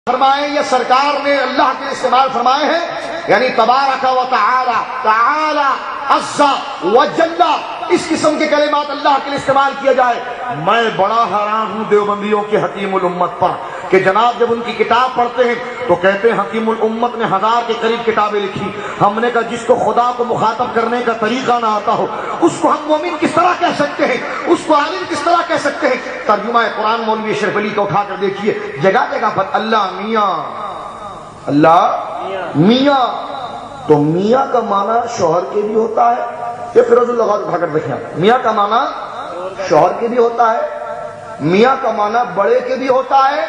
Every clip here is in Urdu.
فرمائے یہ سرکار نے اللہ کے استعمال فرمائے ہیں، یعنی تبارک و تعالی، تعالی عز و جل، اس قسم کے کلمات اللہ کے لیے استعمال کیا جائے۔ میں بڑا حیران ہوں دیوبندیوں کے حکیم الامت پر کہ جناب جب ان کی کتاب پڑھتے ہیں تو کہتے ہیں حکیم الامت نے 1000 کے قریب کتابیں لکھی۔ ہم نے کہا جس کو خدا کو مخاطب کرنے کا طریقہ نہ آتا ہو اس کو ہم مومن کس طرح کہہ سکتے ہیں، اس کو عالم کس طرح کہہ سکتے ہیں؟ ترجمہ قرآن مولوی اشرف علی کا اٹھا کر دیکھیے، جگہ جگہ پر اللہ میاں، اللہ میاں۔ تو میاں کا معنی شوہر کے بھی ہوتا ہے، یہ فیروز اللغات اٹھا کر دیکھیں، میاں کا معنی شوہر کے بھی ہوتا ہے، میاں کا معنی بڑے کے بھی ہوتا ہے،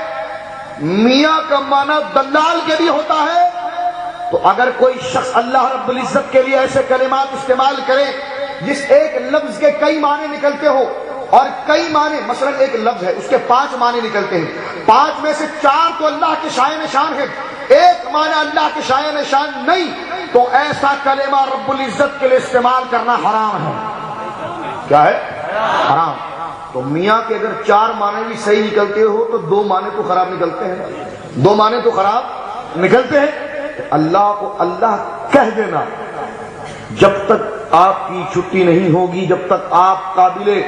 میاں کا معنی دلال کے بھی ہوتا ہے۔ تو اگر کوئی شخص اللہ رب العزت کے لیے ایسے کلمات استعمال کرے جس ایک لفظ کے کئی معنی نکلتے ہو اور کئی معنی، مثلا ایک لفظ ہے اس کے 5 معنی نکلتے ہیں، 5 میں سے 4 تو اللہ کے شائع نشان ہے، ایک معنی اللہ کے شائع نشان نہیں، تو ایسا کلمہ رب العزت کے لیے استعمال کرنا حرام ہے۔ کیا ہے؟ حرام۔ تو میاں کے اگر 4 معنی بھی صحیح نکلتے ہو تو 2 معنی تو خراب نکلتے ہیں، 2 معنی تو خراب نکلتے ہیں۔ اللہ کو اللہ کہہ دینا جب تک آپ کی چھٹی نہیں ہوگی، جب تک آپ قابل،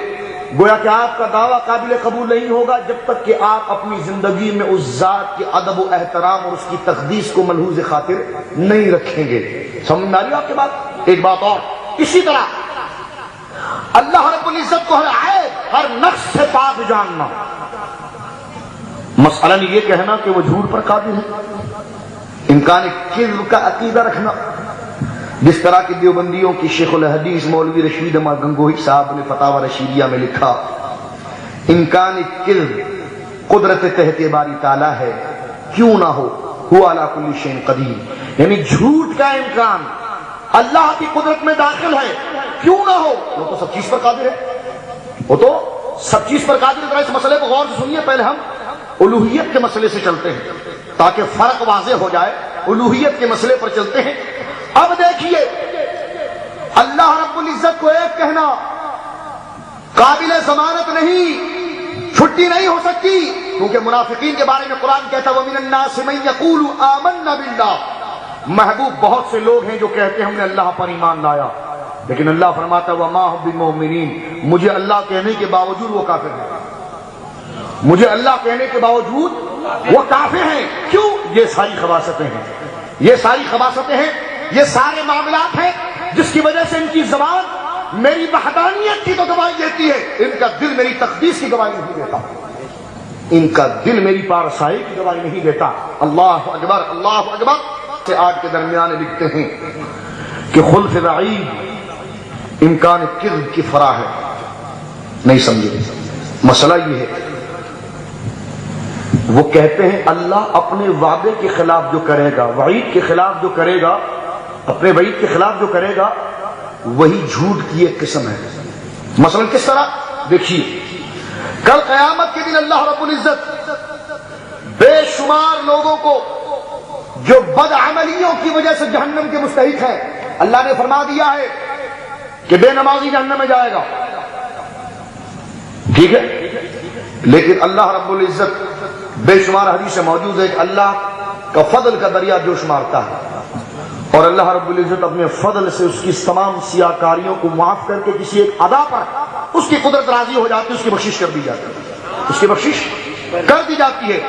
گویا کہ آپ کا دعویٰ قابل قبول نہیں ہوگا جب تک کہ آپ اپنی زندگی میں اس ذات کے ادب و احترام اور اس کی تقدیس کو ملحوظ خاطر نہیں رکھیں گے۔ سمجھ میں آ رہی ہے آپ کی بات؟ ایک بات اور، اسی طرح اللہ رب العزت کو ہر عیب، ہر نقص سے پاک جاننا، مثلاً یہ کہنا کہ وہ جھوٹ پر قادر ہے، امکان کذب کا عقیدہ رکھنا، جس طرح کی دیوبندیوں کی شیخ الحدیث مولوی رشید احمد گنگوہی صاحب نے فتاوی رشیدیہ میں لکھا، امکان کذب قدرت تحت باری تعالیٰ ہے، کیوں نہ ہو، ہوا علی کل شیء قدیر، یعنی جھوٹ کا امکان اللہ کی قدرت میں داخل ہے، کیوں نہ ہو، وہ تو سب چیز پر قادر ہے، وہ تو سب چیز پر قادر ہے۔ اس مسئلے کو غور سے سنیے، پہلے ہم الوہیت کے مسئلے سے چلتے ہیں تاکہ فرق واضح ہو جائے، الوہیت کے مسئلے پر چلتے ہیں۔ اب دیکھیے، اللہ رب العزت کو ایک کہنا قابل ضمانت نہیں، چھٹی نہیں ہو سکتی، کیونکہ منافقین کے بارے میں قرآن کہتا ہے وَمِنَ النَّاسِ مَن يَقُولُ آمَنَّا بِاللَّهِ، محبوب بہت سے لوگ ہیں جو کہتے ہیں ہم نے اللہ پر ایمان لایا، لیکن اللہ فرماتا ہے وَمَا هُمْ بِالْمُؤْمِنِينَ، مجھے اللہ کہنے کے باوجود وہ کافر ہیں، مجھے اللہ کہنے کے باوجود وہ کافر ہیں۔ کیوں؟ یہ ساری خباثتیں ہیں، یہ ساری خباثتیں ہیں، یہ سارے معاملات ہیں جس کی وجہ سے ان کی زبان میری وحدانیت کی تو گواہی دیتی ہے، ان کا دل میری تقدیس کی گواہی نہیں دیتا، ان کا دل میری پارسائی کی گواہی نہیں دیتا۔ اللہ اکبر، اللہ اکبر۔ سے 8 کے درمیان لکھتے ہیں کہ خلف بعید امکان کذب کی فرا ہے، نہیں سمجھے؟ مسئلہ یہ ہے، وہ کہتے ہیں اللہ اپنے وعدے کے خلاف جو کرے گا، وعید کے خلاف جو کرے گا، اپنے وعید کے خلاف جو کرے گا وہی جھوٹ کی ایک قسم ہے۔ مثلا کس طرح؟ دیکھیے، کل قیامت کے دن اللہ رب العزت بے شمار لوگوں کو جو بدعملیوں کی وجہ سے جہنم کے مستحق ہیں، اللہ نے فرما دیا ہے کہ بے نمازی جہنم میں جائے گا، ٹھیک ہے، لیکن اللہ رب العزت بے شمار حدیث موجود ہے کہ اللہ کا فضل کا دریا جوش مارتا ہے، اور اللہ رب العزت اپنے فضل سے اس کی تمام سیاکاریوں کو معاف کر کے کسی ایک ادا پر اس کی قدرت راضی ہو جاتی ہے، اس کی بخشش کر دی جاتی ہے، اس کی بخشش کر دی جاتی ہے۔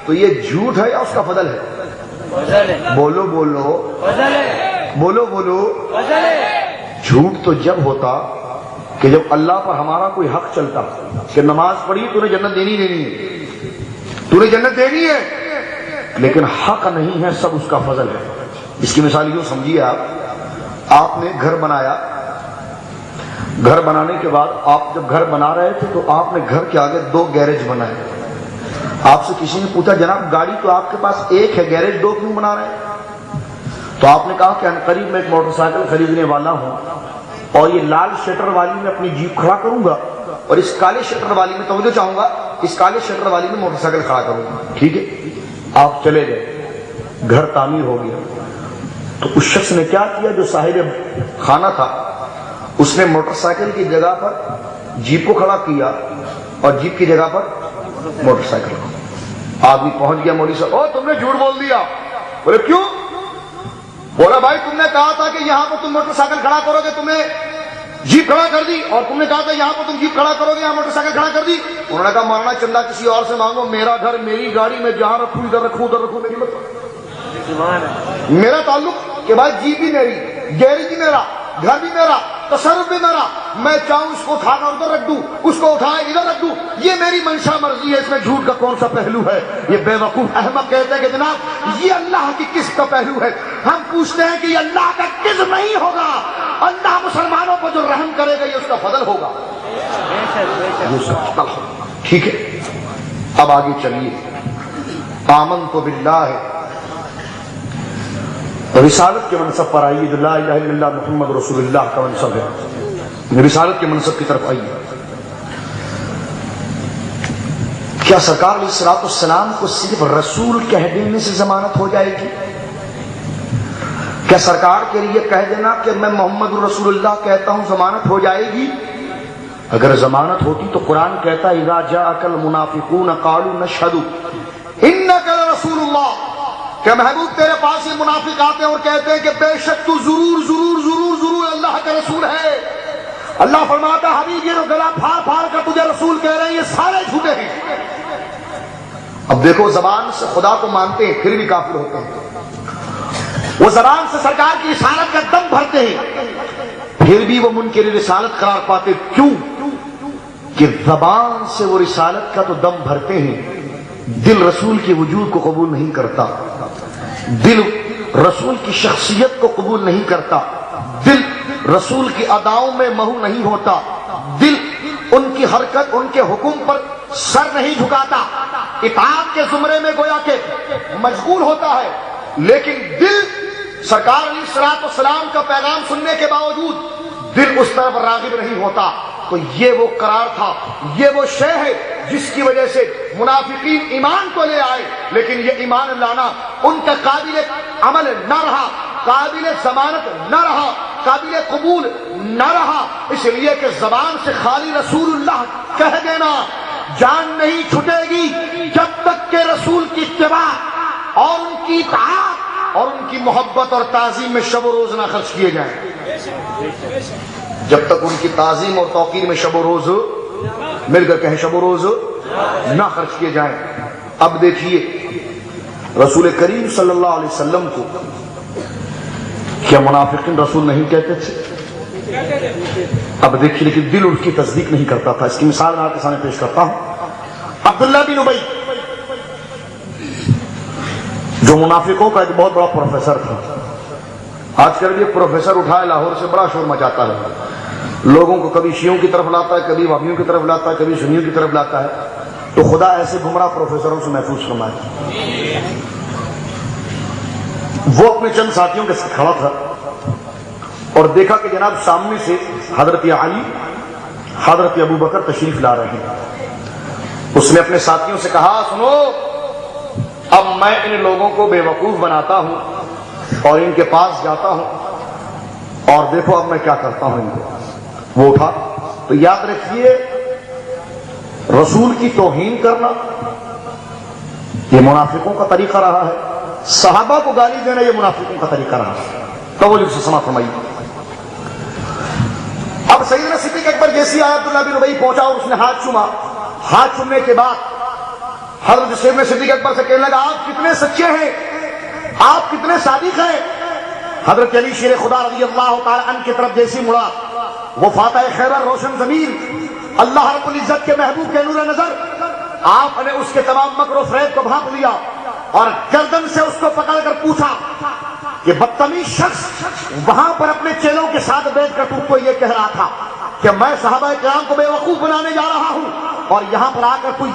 تو یہ جھوٹ ہے یا اس کا فضل ہے؟ بولو بولو بولو بولو۔ جھوٹ تو جب ہوتا کہ جب اللہ پر ہمارا کوئی حق چلتا کہ نماز پڑھی تو نے جنت دینی ہے، تو نے جنت دینی ہے، لیکن حق نہیں ہے، سب اس کا فضل ہے۔ اس کی مثال یوں سمجھیے، آپ نے گھر بنایا، گھر بنانے کے بعد آپ جب گھر بنا رہے تھے تو آپ نے گھر کے آگے 2 گیرج بنائے، آپ سے کسی نے پوچھا جناب گاڑی تو آپ کے پاس ایک ہے، گیرج 2 کیوں بنا رہے ہیں؟ تو آپ نے کہا کہ قریب میں ایک موٹر سائیکل خریدنے والا ہوں اور یہ لال شٹر والی میں اپنی جیپ کھڑا کروں گا اور اس کالے شٹر والی میں توجہ چاہوں گا، اس کالے شٹر والی میں موٹر سائیکل کھڑا کروں گا، ٹھیک ہے۔ آپ چلے گئے، گھر تعمیر ہو گیا، تو اس شخص نے کیا کیا جو صاحب خانہ تھا، اس نے موٹر سائیکل کی جگہ پر جیپ کو کھڑا کیا اور جیپ کی جگہ پر موٹر سائیکل کو۔ آدمی پہنچ گیا مولوی صاحب، او تم نے جھوٹ بول دیا. بولے کیوں؟ بولا بھائی تم نے کہا تھا کہ یہاں پر تم موٹر سائیکل کھڑا کرو گے، تم نے جیپ کھڑا کر دی، اور تم نے کہا تھا یہاں پر تم جیپ کھڑا کرو گے، یہاں موٹر سائیکل کھڑا کر دی. انہوں نے کہا مولانا چندہ کسی اور سے مانگو، میرا گھر میری گاڑی میں جہاں رکھوں ادھر رکھوں میری مت. میرا تعلق کہ بھائی جیپ بھی میری، گیرج بھی میرا، گھر بھی میرا، تصرف بھی میرا، میں چاہوں اس کو اٹھا کر ادھر رکھ دوں، اس کو اٹھائے ادھر رکھ دوں، یہ میری منشا مرضی ہے. اس میں جھوٹ کا کون سا پہلو ہے؟ یہ بے وقوف احمق کہتے ہیں کہ جناب یہ اللہ کی قسم کا پہلو ہے. ہم پوچھتے ہیں کہ یہ اللہ کا قسم نہیں ہوگا، اللہ مسلمانوں کو جو رحم کرے گا یہ اس کا فضل ہوگا. ٹھیک ہے، اب آگے چلیے. آمنت باللہ، رسالت کے منصب پر آئیے. لا الہ الا اللہ محمد رسول اللہ کا منصب ہے، رسالت کے منصب کی طرف آئیے. کیا سرکار علیہ الصلوۃ والسلام کو صرف رسول کہہ دینے سے ضمانت ہو جائے گی؟ کیا سرکار کے لیے کہہ دینا کہ میں محمد رسول اللہ کہتا ہوں ضمانت ہو جائے گی؟ اگر ضمانت ہوتی تو قرآن کہتا اذا جاءک المنافقون قالوا نشہد انک لرسول اللہ، کہ محبوب تیرے پاس یہ منافق آتے ہیں اور کہتے ہیں کہ بے شک تو ضرور ضرور ضرور ضرور اللہ کا رسول ہے. اللہ فرماتا حبیب یہ جو گلا پھاڑ پھاڑ کر تجھے رسول کہہ رہے ہیں یہ سارے جھوٹے ہیں. اب دیکھو زبان سے خدا کو مانتے ہیں پھر بھی کافر ہوتے ہیں، وہ زبان سے سرکار کی رسالت کا دم بھرتے ہیں پھر بھی وہ منکر رسالت قرار پاتے. کیوں؟ کہ زبان سے وہ رسالت کا تو دم بھرتے ہیں، دل رسول کے وجود کو قبول نہیں کرتا، دل رسول کی شخصیت کو قبول نہیں کرتا، دل رسول کی اداؤں میں محو نہیں ہوتا، دل ان کی حرکت ان کے حکم پر سر نہیں جھکاتا، اطاعت کے زمرے میں گویا کہ مشغول ہوتا ہے، لیکن دل سرکار علیہ الصلوۃ والسلام کا پیغام سننے کے باوجود دل اس طرف راغب نہیں ہوتا. تو یہ وہ قرار تھا، یہ وہ شے ہے جس کی وجہ سے منافقین ایمان کو لے آئے، لیکن یہ ایمان لانا ان کا قابل عمل نہ رہا، قابل ضمانت نہ رہا، قابل قبول نہ رہا، اس لیے کہ زبان سے خالی رسول اللہ کہہ دینا جان نہیں چھٹے گی جب تک کہ رسول کی اتباع اور ان کی اطاعت اور ان کی محبت اور تعظیم میں شب و روز نہ خرچ کیے جائیں. جب تک ان کی تعظیم اور توقیر میں شب و روز مل کر کہیں شب و روز نہ خرچ کیے جائیں. اب دیکھیے رسول کریم صلی اللہ علیہ وسلم کو کیا منافقین رسول نہیں کہتے تھے؟ اب دیکھیے لیکن دل ان کی تصدیق نہیں کرتا تھا. اس کی مثال میں آپ کے سامنے پیش کرتا ہوں. عبداللہ بن ابی جو منافقوں کا ایک بہت بڑا پروفیسر تھا. آج کل یہ پروفیسر اٹھائے لاہور سے بڑا شور مچاتا ہے، لوگوں کو کبھی شیعوں کی طرف لاتا ہے، کبھی وہابیوں کی طرف لاتا ہے، کبھی سنیوں کی طرف لاتا ہے. تو خدا ایسے گمراہ پروفیسروں سے محفوظ فرمائے. وہ اپنے چند ساتھیوں کے ساتھ کھڑا تھا اور دیکھا کہ جناب سامنے سے حضرت علی حضرت ابو بکر تشریف لا رہے ہیں. اس نے اپنے ساتھیوں سے کہا سنو اب میں ان لوگوں کو بے وقوف بناتا ہوں اور ان کے پاس جاتا ہوں اور دیکھو اب میں کیا کرتا ہوں ان کو. وہ اٹھا. تو یاد رکھیے رسول کی توہین کرنا یہ منافقوں کا طریقہ رہا ہے، صحابہ کو گالی دینا یہ منافقوں کا طریقہ رہا ہے. توجہ سے سماعت فرمائیے. اب سیدنا صدیق اکبر جیسی آیا عبداللہ بن ابی پہنچا اور اس نے ہاتھ چوما. ہاتھ چومنے کے بعد حضرت سیدنا صدیق اکبر سے کہنے لگا آپ کتنے سچے ہیں، آپ کتنے صادق ہیں. حضرت علی شیر خدا رضی اللہ تعالی عنہ کی طرف جیسی مڑا، وہ فاتح خیبر روشن ضمیر اللہ رب العزت کے محبوب کے نور نظر، آپ نے اس کے تمام مکر و فریب کو بھانپ لیا اور گردن سے اس کو پکڑ کر پوچھا کہ بدتمیز شخص وہاں پر اپنے چیلوں کے ساتھ بیٹھ کر تم کو یہ کہہ رہا تھا کہ میں صحابہ کرام کو بے وقوف بنانے جا رہا ہوں اور یہاں پر آ کر تو